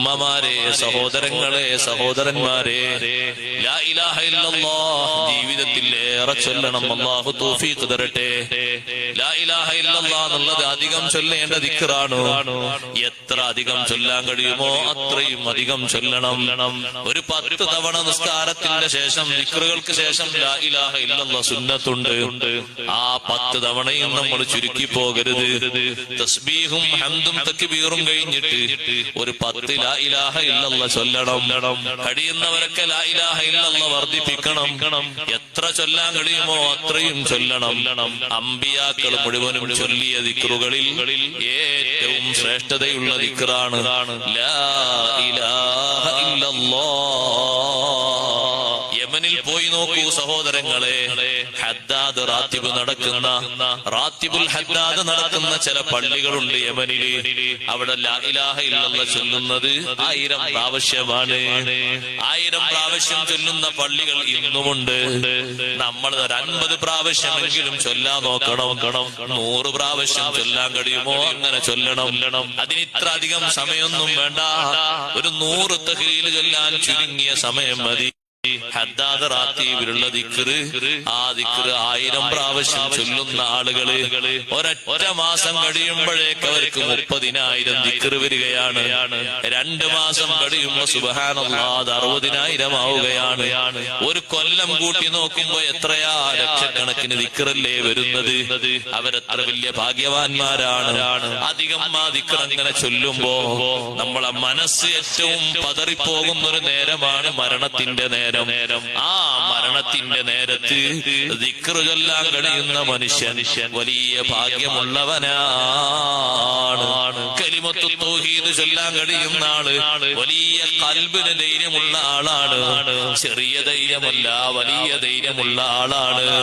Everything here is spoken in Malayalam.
ഉമ്മമാരെ, സഹോദരങ്ങളെ, സഹോദരന്മാരെ, ലാ ഇലാഹ ഇല്ലല്ലാഹ് ജീവിതത്തിൽ ഏറെ ചൊല്ലണം. അല്ലാഹു തൗഫീഖ് തരട്ടെ. ലാ ഇലാഹ ഇല്ലല്ലാഹ് എന്നുള്ളത് അധികം ചൊല്ലേണ്ട ദിക്റാണ്. എത്ര അധികം ചൊല്ലാൻ കഴിയുമോ അത്രയും അധികം ചൊല്ലണം. ഒരു 10 തവണ നിസ്കാരത്തിന്റെ ശേഷം, ദിക്റുകൾക്ക് ശേഷം ലാ ഇലാഹ ഇല്ലല്ലാഹ് സുന്നത്തുണ്ട്. ആ 10 തവണയും നമ്മൾ ചുരുക്കി പോകരുത്. തസ്ബീഹും ഹംദും തക്ബീറും കഴിഞ്ഞിട്ട് ഒരു 10 ലാ ഇലാഹ ഇല്ലല്ലാഹ് ചൊല്ലണം. കഴിയുന്നവരൊക്കെ ലാ ഇലാഹ ഇല്ലല്ലാഹ് വർദ്ധിപ്പിക്കണം. എത്ര ചൊല്ലാൻ കഴിയുമോ അത്രയും ചൊല്ലണം. അമ്പിയാക്കൾ മുഴുവനും ചൊല്ലിയ ദിക്റുകളിൽ ഏറ്റവും ശ്രേഷ്ഠതയുള്ള ദിക്റാണ് ലാ ഇലാഹ ഇല്ലല്ലാഹ്. യമനിൽ പോയി നോക്കൂ സഹോദരങ്ങളെ, ഹദ്ദാദ് റാത്തിബ് നടക്കുന്ന, റാത്തിബുൽ ഹദ്ദാദ് നടക്കുന്ന ചില പള്ളികളുണ്ട് യമനില്. അവിടെ ലാ ഇലാഹ ഇല്ലല്ലാഹ് ചൊല്ലുന്നത് 1000 പ്രാവശ്യമാണ്. 1000 പ്രാവശ്യം ചൊല്ലുന്ന പള്ളികൾ ഇന്നുമുണ്ട്. നമ്മൾ 50 പ്രാവശ്യമെങ്കിലും ചൊല്ലാൻ നോക്കണം. 100 പ്രാവശ്യം ചൊല്ലാൻ കഴിയുമോ അങ്ങനെ ചൊല്ലണം. അതിന് ഇത്ര അധികം സമയമൊന്നും വേണ്ട. ഒരു 100 തഹ്ലീൽ ചൊല്ലാൻ ചുരുങ്ങിയ സമയം മതി. ഹദ്ദാദ് റാത്തീബിലുള്ള ദിക്റ്, ആ ദിക്റ് 1000 പ്രാവശ്യം ചൊല്ലുന്ന ആളുകള് ഒരൊറ്റ മാസം കഴിയുമ്പോഴേക്ക് അവർക്ക് 30,000 ദിക്റ് വരികയാണ്. 2 മാസം കഴിയുമ്പോ സുബ്ഹാനല്ലാഹ് 60,000 ആവുകയാണ്. ഒരു കൊല്ലം കൂട്ടി നോക്കുമ്പോ എത്രയാ ലക്ഷക്കണക്കിന് ദിക്റല്ലേ വരുന്നത്. അവരെത്ര വലിയ ഭാഗ്യവാന്മാരാണ്. അധികം ആ ദിക്റ് അങ്ങനെ ചൊല്ലുമ്പോ നമ്മളെ മനസ്സ് ഏറ്റവും പതറിപ്പോകുന്നൊരു നേരമാണ് മരണത്തിന്റെ നേരം. ആ മരണത്തിന്റെ നേരത്ത് ദിക്റ് ചൊല്ലാൻ കഴിയുന്ന മനുഷ്യൻ വലിയ ഭാഗ്യമുള്ളവനാണ്. കലിമത്തു തൗഹീദ് ചൊല്ലാൻ കഴിയുന്ന ആള് വലിയ ഖൽബിന് ധൈര്യമുള്ള ആളാണ്. ചെറിയ ധൈര്യമല്ല, വലിയ ധൈര്യമുള്ള ആളാണ്.